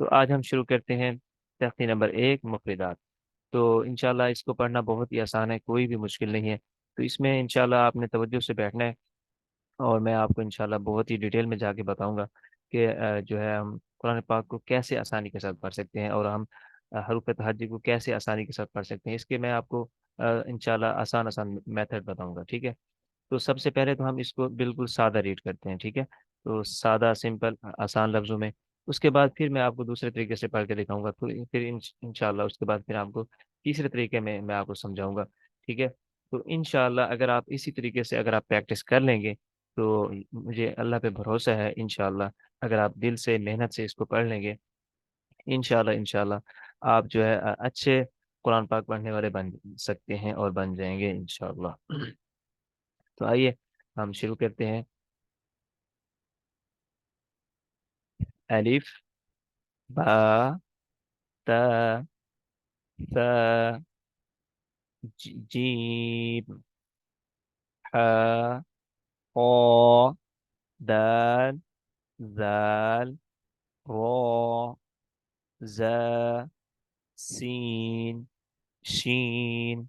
तो आज हम शुरू करते हैं तख्ती नंबर 1 मुफरिदात। तो इंशाल्लाह इसको पढ़ना बहुत ही आसान है, कोई भी मुश्किल नहीं है। तो इसमें इंशाल्लाह आपने तवज्जो से बैठना है और मैं आपको इंशाल्लाह बहुत ही डिटेल में जाके बताऊंगा कि जो है हम कुरान पाक को कैसे आसानी के साथ पढ़ सकते हैं और हम हरूफ तहज्जुद को कैसे आसानी के साथ पढ़ सकते हैं। इसके मैं आपको इंशाल्लाह आसान आसान मेथड बताऊंगा, ठीक है। तो सबसे पहले तो हम इसको बिल्कुल सादा रीड करते हैं, ठीक है। तो सादा सिंपल आसान लफ्जों में, उसके बाद फिर मैं आपको दूसरे तरीके से पढ़ के दिखाऊंगा। तो फिर इंशाल्लाह उसके बाद फिर आपको तीसरे तरीके में मैं आपको समझाऊंगा, ठीक है। तो इंशाल्लाह अगर आप इसी तरीके से अगर आप प्रैक्टिस कर लेंगे तो मुझे अल्लाह पे भरोसा है, इंशाल्लाह अगर आप दिल से मेहनत से इसको पढ़ लेंगे, इंशाल्लाह इंशाल्लाह आप जो है अच्छे कुरान पाक पढ़ने वाले बन सकते हैं और बन जाएंगे इंशाल्लाह। तो आइए हम शुरू करते हैं। अलिफ बा ता सा जीम हा कौ दाल जाल रो जा सीन शीन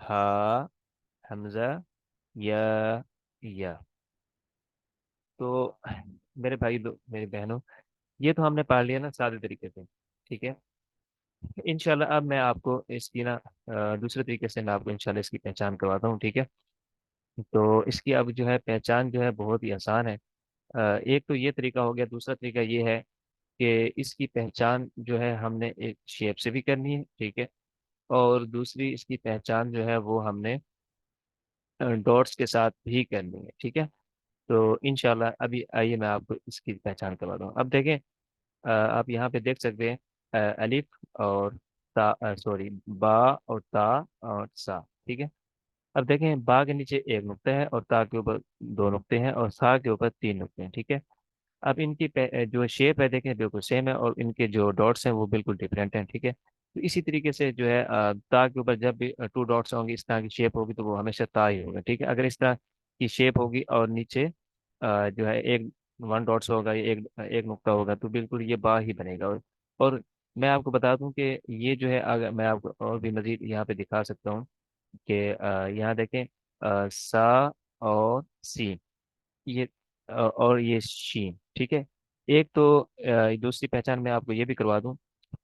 हा हमजा या या। तो मेरे भाई मेरी बहनों, ये तो हमने पढ़ लिया ना सादे तरीके से, ठीक है। इंशाल्लाह अब मैं आपको इसकी ना दूसरे तरीके से मैं आपको इंशाल्लाह इसकी पहचान करवाता हूँ, ठीक है। तो इसकी अब जो है पहचान जो है बहुत ही आसान है। एक तो ये तरीका हो गया, दूसरा तरीका ये है कि इसकी पहचान जो है हमने एक शेप से भी करनी है, ठीक है। और दूसरी इसकी पहचान जो है वो हमने डॉट्स के साथ भी करनी है, ठीक है। तो इंशाल्लाह अभी आइए मैं आपको इसकी पहचान करवा दूँ। अब देखें, आप यहाँ पे देख सकते हैं अलिफ और ता, सॉरी बा और ता और सा, ठीक है। अब देखें, बा के नीचे एक नुक्ता है और ता के ऊपर दो नुक्ते हैं और सा के ऊपर तीन नुक्ते हैं, ठीक है। अब इनकी जो शेप है देखें बिल्कुल सेम है और इनके जो डॉट्स हैं वो बिल्कुल डिफरेंट हैं, ठीक है। तो इसी तरीके से जो है ता के ऊपर जब भी टू डॉट्स होंगे, इस तरह की शेप होगी तो वो हमेशा ता ही होगा, ठीक है। अगर इस तरह की शेप होगी और नीचे जो है एक वन डॉट्स होगा, ये एक एक नुक्ता होगा, तो बिल्कुल ये बा ही बनेगा। और मैं आपको बता दूं कि ये जो है, अगर मैं आपको और भी मजीद यहाँ पे दिखा सकता हूँ कि यहाँ देखें, सा और सी, ये और ये शीन, ठीक है। एक तो दूसरी पहचान मैं आपको ये भी करवा दूं,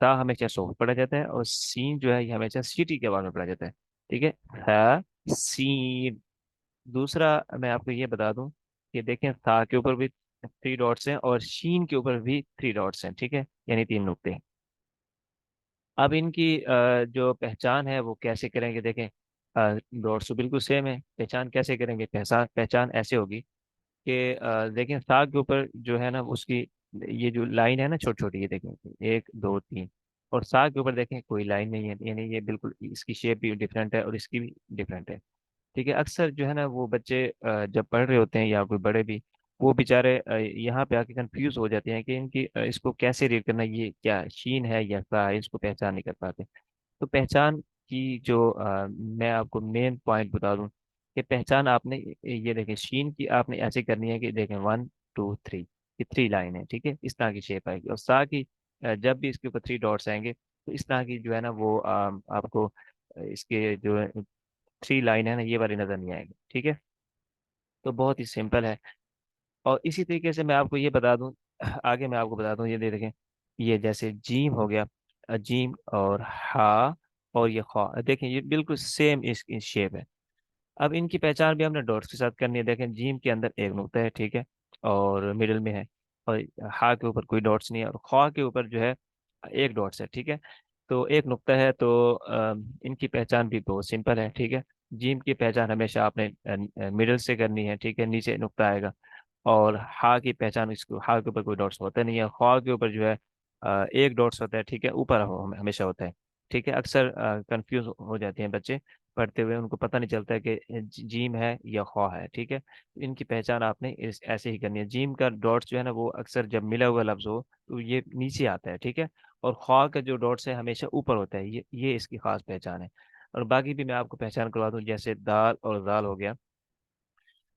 ता हमेशा सॉफ्ट पढ़ा जाता है और सीन जो है ये हमेशा सीटी के आवाज में पढ़ा जाता है, ठीक है। है सीन। दूसरा मैं आपको ये बता दूं कि देखें, था के ऊपर भी थ्री डॉट्स हैं और शीन के ऊपर भी थ्री डॉट्स हैं, ठीक है, यानी तीन नुक्ते हैं। अब इनकी जो पहचान है वो कैसे करेंगे, देखें डॉट्स तो बिल्कुल सेम है, पहचान कैसे करेंगे, पहचान पहचान ऐसे होगी कि देखें साग के ऊपर जो है ना उसकी ये जो लाइन है ना छोटी छोटी, ये देखें एक दो तीन, और साग के ऊपर देखें कोई लाइन नहीं है, यानी ये बिल्कुल इसकी शेप भी डिफरेंट है और इसकी भी डिफरेंट है, ठीक है। अक्सर जो है ना वो बच्चे जब पढ़ रहे होते हैं या कोई बड़े भी, वो बेचारे यहाँ पे आके कंफ्यूज हो जाते हैं कि इनकी इसको कैसे रीड करना, ये क्या शीन है या सा है, इसको पहचान नहीं कर पाते। तो पहचान की जो मैं आपको मेन पॉइंट बता दूं कि पहचान आपने ये देखें, शीन की आपने ऐसे करनी है कि देखें वन टू थ्री, ये थ्री लाइन है, ठीक है, इस तरह की शेप आएगी। और सा की जब भी इसके ऊपर थ्री डॉट्स आएंगे तो इस तरह की जो है ना वो आपको इसके जो थ्री लाइन है ना ये वाली नजर नहीं आएगी, ठीक है। तो बहुत ही सिंपल है। और इसी तरीके से मैं आपको ये बता दूं, आगे मैं आपको बता दूं, ये दे देखें, ये जैसे जीम हो गया, जीम और हा और ये खा, देखें ये बिल्कुल सेम इस शेप है। अब इनकी पहचान भी हमने डॉट्स के साथ करनी है। देखें जीम के अंदर एक नुक्ता है, ठीक है, और मिडिल में है। और हा के ऊपर कोई डॉट्स नहीं है, और ख्वा के ऊपर जो है एक डॉट्स है, ठीक है। तो एक नुक्ता है, तो इनकी पहचान भी बहुत सिंपल है, ठीक है। जीम की पहचान हमेशा आपने मिडिल से करनी है, ठीक है, नीचे नुक्ता आएगा। और हा की पहचान, इसको हा के ऊपर कोई डॉट्स होता नहीं है, ख्वा के ऊपर जो है एक डॉट्स होता है, ठीक है, ऊपर हमेशा होता है, ठीक है। अक्सर कंफ्यूज हो जाते हैं बच्चे पढ़ते हुए, उनको पता नहीं चलता है कि जीम है या ख्वा है, ठीक है। इनकी पहचान आपने ऐसे ही करनी है। जीम का डॉट्स जो है ना, वो अक्सर जब मिला हुआ लफ्ज हो तो ये नीचे आता है, ठीक है। और ख्वा का जो डॉट्स है हमेशा ऊपर होता है, ये इसकी खास पहचान है। और बाकी भी मैं आपको पहचान करवा दूं, जैसे दाल और दाल हो गया।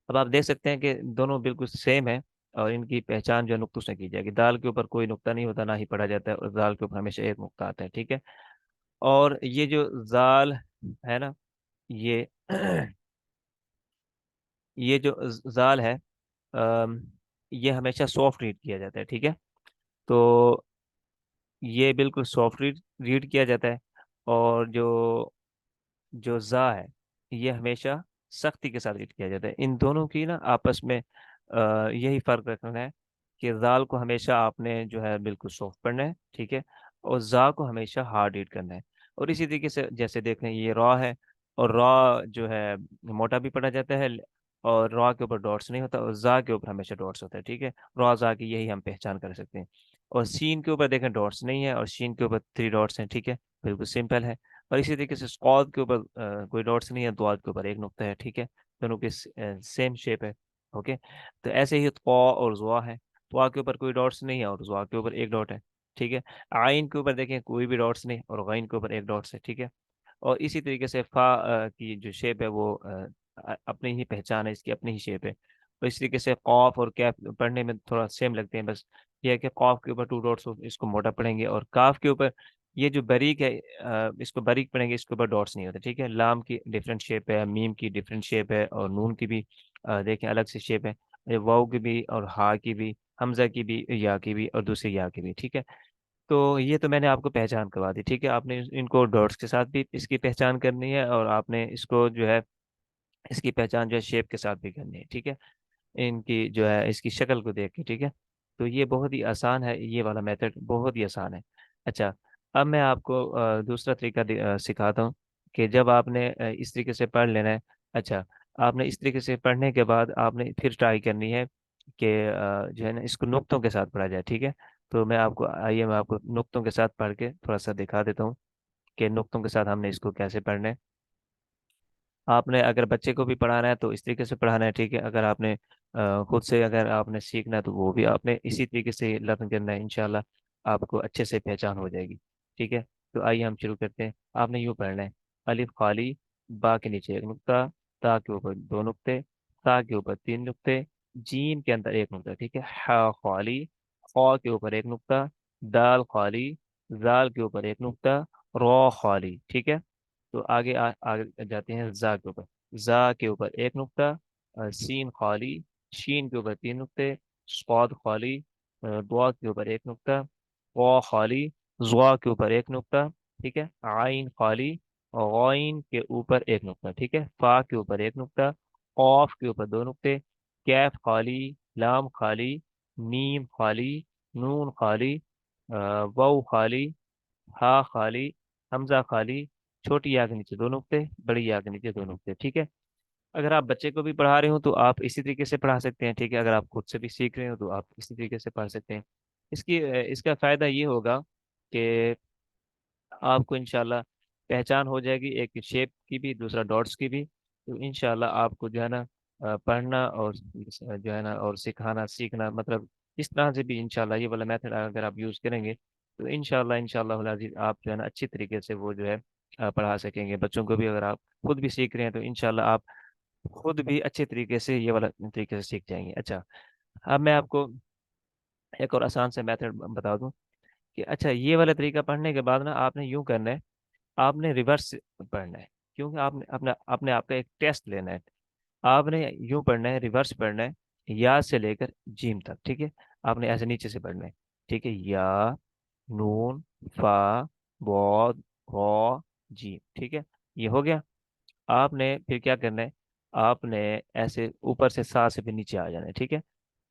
अब आप देख सकते हैं कि दोनों बिल्कुल सेम है, और इनकी पहचान जो है नुक्तों से की जाएगी। दाल के ऊपर कोई नुक्ता नहीं होता, ना ही पढ़ा जाता है, और दाल के ऊपर हमेशा एक नुक्ता आता है, ठीक है। और ये जो जाल है ना, ये ये जो जाल है, अम, ये हमेशा सॉफ्ट रीड किया जाता है, ठीक है। तो ये बिल्कुल सॉफ्ट रीड रीड किया जाता है। और जो जो जा है, ये हमेशा सख्ती के साथ रीड किया जाता है। इन दोनों की ना आपस में यही फर्क रखना है कि जाल को हमेशा आपने जो है बिल्कुल सॉफ्ट पढ़ना है, ठीक है। और जा को हमेशा हार्ड रीड करना है। और इसी तरीके से जैसे देख रहे हैं, ये रॉ है, और रॉ जो है मोटा भी पढ़ा जाता है, और रॉ के ऊपर डॉट्स नहीं होता, और जा के ऊपर हमेशा डॉट्स होता है, ठीक है। रॉ जा की यही हम पहचान कर सकते हैं। और सीन के ऊपर देखें डॉट्स नहीं है, और शीन के ऊपर थ्री डॉट्स हैं, ठीक है, बिल्कुल सिंपल है। और इसी तरीके से स्क्वाड के ऊपर कोई डॉट्स नहीं है, द्वाद के ऊपर एक नुक्ता है, ठीक है। दोनों की सेम शेप है। ओके। तो ऐसे ही त्वा और जुआ है। त्वा के ऊपर कोई डॉट्स नहीं है, और जुआ के ऊपर एक डॉट है, ठीक है। आइन के ऊपर देखें कोई भी डॉट्स नहीं, और गैन के ऊपर एक डॉट्स है, ठीक है। और इसी तरीके से फा की जो शेप है वो अपनी ही पहचान है, इसकी अपनी ही शेप है। और इस तरीके से कॉफ और कैफ पढ़ने में थोड़ा सेम लगते हैं, बस ये है कि कॉफ के ऊपर टू डॉट्स, इसको मोटा पढ़ेंगे, और काफ के ऊपर ये जो बारीक है, इसको बारीक पढ़ेंगे, इसके ऊपर डॉट्स नहीं होते, ठीक है। लाम की डिफरेंट शेप है, मीम की डिफरेंट शेप है, और नून की भी देखें अलग से शेप है। ये वाव की भी, और हा की भी, हमजा की भी, या की भी, और दूसरी या की भी, ठीक है। तो ये तो मैंने आपको पहचान करवा दी, ठीक है। आपने इनको डॉट्स के साथ भी इसकी पहचान करनी है, और आपने इसको जो है इसकी पहचान जो है शेप के साथ भी करनी है, ठीक है। इनकी जो है इसकी शक्ल को देख के, ठीक है। तो ये बहुत ही आसान है, ये वाला मेथड बहुत ही आसान है। अच्छा, अब मैं आपको दूसरा तरीका सिखाता हूँ कि जब आपने इस तरीके से पढ़ लेना है। अच्छा, आपने इस तरीके से पढ़ने के बाद आपने फिर ट्राई करनी है कि जो है ना, इसको नुक्तों के साथ पढ़ा जाए, ठीक है। तो मैं आपको नुक्तों के साथ पढ़ के थोड़ा सा दिखा देता हूँ कि नुक्तों के साथ हमने इसको कैसे पढ़ना है। आपने अगर बच्चे को भी पढ़ाना है तो इस तरीके से पढ़ाना है, ठीक है। अगर आपने खुद से अगर आपने सीखना है तो वो भी आपने इसी तरीके से लर्न करना है, इंशाल्लाह आपको अच्छे से पहचान हो जाएगी, ठीक है। तो आइए हम शुरू करते हैं। आपने यूँ पढ़ना है, अलिफ खाली, बा के नीचे एक नुक्ता, ता के ऊपर दो नुक्ते, ता के ऊपर तीन नुक्ते, जीम के अंदर एक नुक्ता, ठीक है। हा खाली, खा के ऊपर एक नुक्ता, दाल खाली, जाल के ऊपर एक नुक्ता, रो खाली, ठीक है। तो आगे जाते हैं जा के ऊपर। जा के ऊपर एक नुक्ता, सीन खाली, शीन के ऊपर तीन नुक्ते, स्वाद खाली, दुआ के ऊपर एक नुक्ता, वा खाली, जुआ के ऊपर एक नुक्ता, ठीक है। आइन खाली, गौइन के ऊपर एक नुक्ता, ठीक है। फा के ऊपर एक नुक्ता, कौफ के ऊपर दो नुक्ते, कैफ खाली, लाम खाली, मीम खाली, नून खाली, वाव खाली, हा खाली, हमजा खाली, छोटी या के नीचे दो नुक्ते, बड़ी या के नीचे दो नुक्ते, ठीक है। अगर आप बच्चे को भी पढ़ा रहे हो तो आप इसी तरीके से पढ़ा सकते हैं, ठीक है। अगर आप खुद से भी सीख रहे हो तो आप इसी तरीके से पढ़ सकते हैं। इसका फायदा ये होगा कि आपको इंशाल्लाह पहचान हो जाएगी, एक शेप की भी, दूसरा डॉट्स की भी। तो इंशाल्लाह आपको जो है ना पढ़ना और जो है ना और सिखाना सीखना, मतलब इस तरह से भी इंशाल्लाह ये वाला मेथड अगर आप यूज़ करेंगे तो इंशाल्लाह इंशाल्लाह अज़ीज़ आप जो है ना अच्छी तरीके से वो जो है पढ़ा सकेंगे बच्चों को भी। अगर आप खुद भी सीख रहे हैं तो इंशाल्लाह आप खुद भी अच्छे तरीके से ये वाला तरीके से सीख जाएंगे। अच्छा, अब मैं आपको एक और आसान से मेथड बता दूं कि अच्छा, ये वाला तरीका पढ़ने के बाद ना आपने यूं करना है, आपने रिवर्स पढ़ना है। क्योंकि आपने अपना अपने आप का एक टेस्ट लेना है। आपने यूं पढ़ना है, रिवर्स पढ़ना है, या से लेकर जीम तक, ठीक है। आपने ऐसे नीचे से पढ़ना है, ठीक है। या, नून, फा, बॉद, गौ, जीम, ठीक है। ये हो गया। आपने फिर क्या करना है, आपने ऐसे ऊपर से सा से फिर नीचे आ जाना है, ठीक है।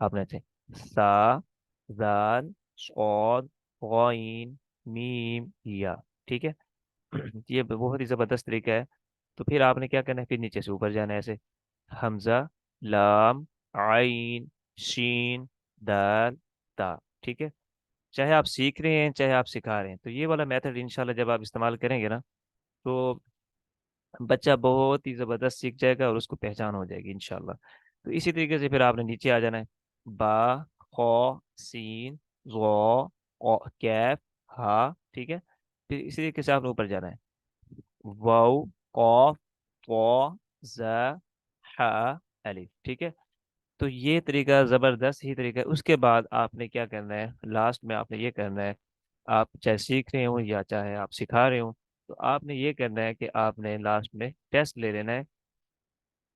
आपने से सा, जाल, सौद, गौन, मीम, या। ठीक है। ये बहुत ही जबरदस्त तरीका है। तो फिर आपने क्या करना है, फिर नीचे से ऊपर जाना है ऐसे। हमजा, लाम, आइन, शीन, दाल, ता। ठीक है। चाहे आप सीख रहे हैं चाहे आप सिखा रहे हैं, तो ये वाला मेथड इंशाल्लाह जब आप इस्तेमाल करेंगे ना, तो बच्चा बहुत ही ज़बरदस्त सीख जाएगा और उसको पहचान हो जाएगी इंशाल्लाह। तो इसी तरीके से फिर आपने नीचे आ जाना है। बा, खौ, सीन, ज़ौ, कैफ, हा। ठीक है। फिर इसी तरीके से आपने ऊपर जाना है। वाउ, कॉफ, व, ज़ा, हा, अलिफ। ठीक है। तो ये तरीका ज़बरदस्त ही तरीका है। उसके बाद आपने क्या करना है, लास्ट में आपने ये करना है, आप चाहे सीख रहे हो या चाहे आप सिखा रहे हो, तो आपने ये करना है कि आपने लास्ट में टेस्ट ले लेना है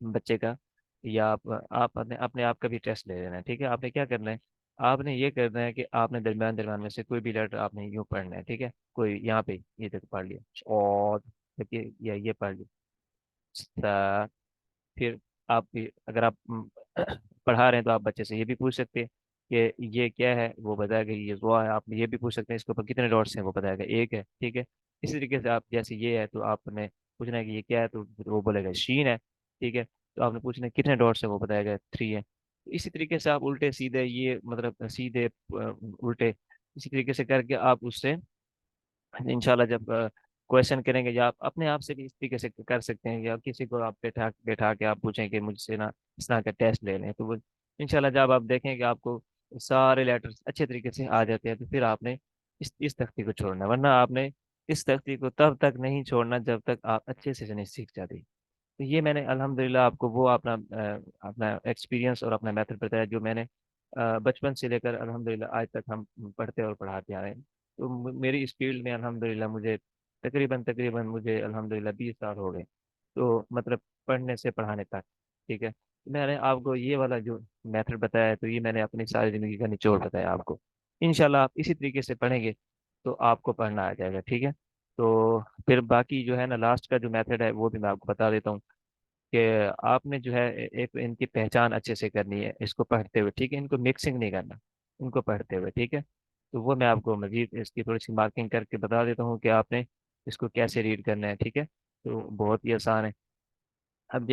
बच्चे का, या आप अपने आप का भी टेस्ट ले लेना है। ठीक है। आपने क्या करना है, आपने ये करना है कि आपने दरमियान दरमियान में से कोई भी लेटर आपने यूँ पढ़ना है। ठीक है। कोई यहाँ पे ये तक पढ़ लिया, और देखिए या ये पढ़ लिया। फिर आप भी अगर आप पढ़ा रहे हैं तो आप बच्चे से ये भी पूछ सकते हैं कि ये क्या है, वो बताएगा ये जुआ है। आप ये भी पूछ सकते हैं इसके ऊपर कितने डॉट्स हैं, वो बताएगा एक है। ठीक है। इसी तरीके से आप जैसे ये है तो आपने पूछना है कि ये क्या है, तो वो बोलेगा शीन है। ठीक है। तो आपने पूछना है कितने डॉट्स हैं, वो बताएगा 3 है। तो इसी तरीके से आप उल्टे सीधे ये मतलब सीधे उल्टे इसी तरीके से करके आप उससे इंशाल्लाह जब क्वेश्चन करेंगे, या आप अपने आप से भी इस तरीके से कर सकते हैं, या किसी को आप बैठा बैठा के आप पूछें कि मुझसे ना इस तरह का टेस्ट ले लें, तो वो इंशाल्लाह जब आप देखें कि आपको सारे लेटर्स अच्छे तरीके से आ जाते हैं, तो फिर आपने इस तख्ती को छोड़ना है। वरना आपने इस तख्ती को तब तक नहीं छोड़ना जब तक आप अच्छे से नहीं सीख जाते। तो ये मैंने अल्हम्दुलिल्लाह आपको वो अपना अपना एक्सपीरियंस और अपना मेथड बताया, जो मैंने बचपन से लेकर अल्हम्दुलिल्लाह आज तक हम पढ़ते और पढ़ाते आ रहे हैं। तो मेरी इस फील्ड में अल्हम्दुलिल्लाह मुझे तकरीबन तकरीबन मुझे अल्हम्दुलिल्लाह 20 साल हो गए। तो मतलब पढ़ने से पढ़ाने तक। ठीक है। मैंने आपको ये वाला जो मेथड बताया है, तो ये मैंने अपनी सारी ज़िंदगी का निचोड़ बताया आपको। इंशाल्लाह आप इसी तरीके से पढ़ेंगे तो आपको पढ़ना आ जाएगा। ठीक है। तो फिर बाकी जो है ना, लास्ट का जो मेथड है वो भी मैं आपको बता देता हूँ कि आपने जो है एक इनकी पहचान अच्छे से करनी है इसको पढ़ते हुए। ठीक है। इनको मिक्सिंग नहीं करना, इनको पढ़ते हुए। ठीक है। तो वो मैं आपको मजीद इसकी थोड़ी सी मार्किंग करके बता देता हूँ कि आपने इसको कैसे रीड करना है। ठीक है। तो बहुत ही आसान है। अब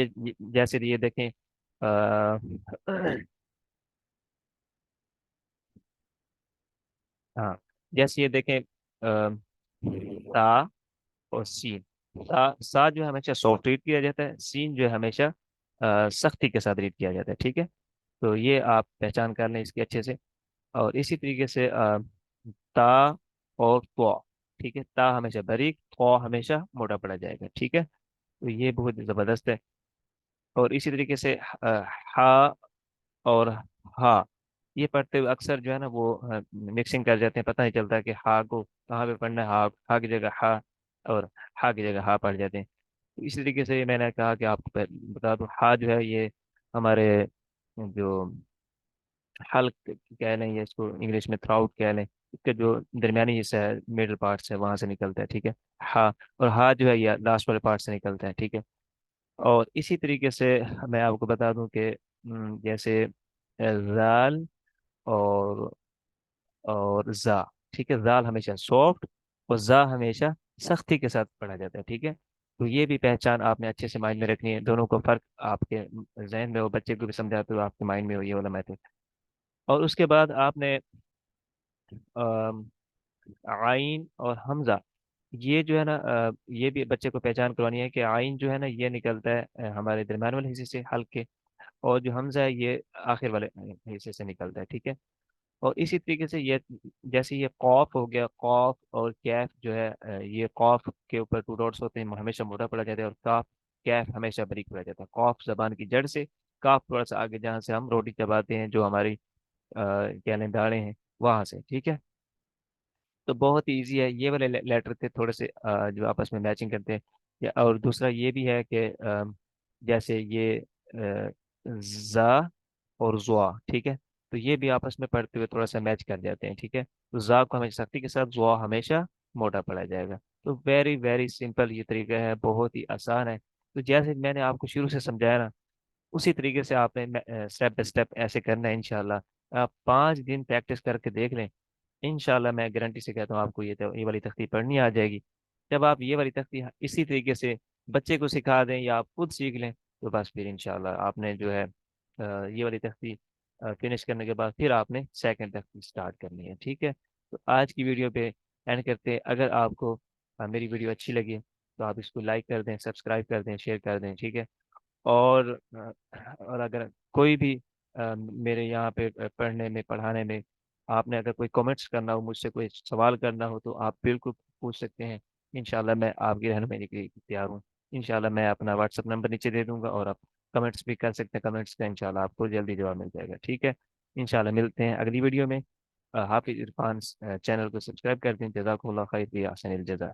जैसे ये देखें, आ, हाँ, जैसे ये देखें, सा और सीन। सा जो है हमेशा सॉफ्ट रीड किया जाता है, सीन जो है हमेशा सख्ती के साथ रीड किया जाता है। ठीक है। तो ये आप पहचान कर लें इसकी अच्छे से। और इसी तरीके से ता और त्वा। ठीक है। ता हमेशा बारीक, त्वा हमेशा मोटा पड़ा जाएगा। ठीक है। तो ये बहुत ज़बरदस्त है। और इसी तरीके से हा और हा, ये पढ़ते हुए अक्सर जो है ना वो मिक्सिंग कर जाते हैं, पता नहीं चलता कि हा को कहाँ पे पढ़ना है। हा की जगह हा, और हा की जगह हा पढ़ जाते हैं। तो इसी तरीके से मैंने कहा कि आपको बता दूं, हा जो है ये हमारे जो हल्क कह लें, या इसको इंग्लिश में थ्राउट कह लें, इसका जो दरमियानी हिस्सा है, मिडल पार्ट है, वहां से निकलता है। ठीक है। हा, और हा जो है ये लास्ट वाले पार्ट से निकलता है। ठीक है। और इसी तरीके से मैं आपको बता दूं कि जैसे जाल और जा। ठीक है। जाल हमेशा सॉफ्ट और जा हमेशा सख्ती के साथ पढ़ा जाता है। ठीक है। तो ये भी पहचान आपने अच्छे से माइंड में रखनी है, दोनों को फर्क आपके जहन में हो, बच्चे को भी समझाते हो आपके माइंड में हो ये वाला मैथड। और उसके बाद आपने आइन और हमजा, ये जो है ना ये भी बच्चे को पहचान करवानी है कि आइन जो है ना ये निकलता है हमारे दरम्यान वाले हिस्से से हल्के, और जो हमजा है ये आखिर वाले हिस्से से निकलता है। ठीक है। और इसी तरीके से ये जैसे ये कॉफ हो गया, कॉफ और कैफ जो है ये कॉफ के ऊपर 2 डॉट्स होते हैं, हमेशा मोटा पड़ा जाता है, और काफ कैफ हमेशा बारीक पड़ा जाता है। कॉफ जबान की जड़ से, काफ थोड़ा सा आगे जहाँ से हम रोटी चबाते हैं, जो हमारी क्या नाम दाढ़ें हैं, वहां से। ठीक है। तो बहुत ही ईजी है। ये वाले लेटर थे थोड़े से जो आपस में मैचिंग करते हैं। और दूसरा ये भी है कि जैसे ये जा और जुआ। ठीक है। तो ये भी आपस में पढ़ते हुए थोड़ा सा मैच कर जाते हैं। ठीक है। तो जा को हमेशा सख्ती के साथ, जुआ हमेशा मोटा पढ़ा जाएगा। तो वेरी वेरी सिंपल ये तरीका है, बहुत ही आसान है। तो जैसे मैंने आपको शुरू से समझाया ना, उसी तरीके से आपने स्टेप बाय स्टेप ऐसे करना है इंशाल्लाह। आप 5 दिन प्रैक्टिस करके देख लें, इंशाल्लाह मैं गारंटी से कहता हूँ आपको ये वाली तख्ती पढ़नी आ जाएगी। जब आप ये वाली तख्ती इसी तरीके से बच्चे को सिखा दें या आप खुद सीख लें, तो बस फिर इंशाल्लाह आपने जो है ये वाली तख्ती फिनिश करने के बाद फिर आपने सेकंड तख्ती स्टार्ट करनी है। ठीक है, तो आज की वीडियो पे एंड करते हैं। अगर आपको मेरी वीडियो अच्छी लगी तो आप इसको लाइक कर दें, सब्सक्राइब कर दें, शेयर कर दें। ठीक है, और और अगर कोई भी मेरे यहाँ पे पढ़ने में पढ़ाने में आपने अगर कोई कमेंट्स करना हो, मुझसे कोई सवाल करना हो, तो आप बिल्कुल पूछ सकते हैं। इंशाल्लाह मैं आपकी रहनुमाई के लिए तैयार हूँ। इंशाल्लाह मैं अपना व्हाट्सअप नंबर नीचे दे दूंगा और आप कमेंट्स भी कर सकते हैं। कमेंट्स का इंशाल्लाह आपको जल्दी जवाब मिल जाएगा। ठीक है, इंशाल्लाह मिलते हैं अगली वीडियो में। हाफिज इरफान चैनल को सब्सक्राइब कर दें। जज़ाकुमुल्लाह खैर, भी अहसनिल जज़ा।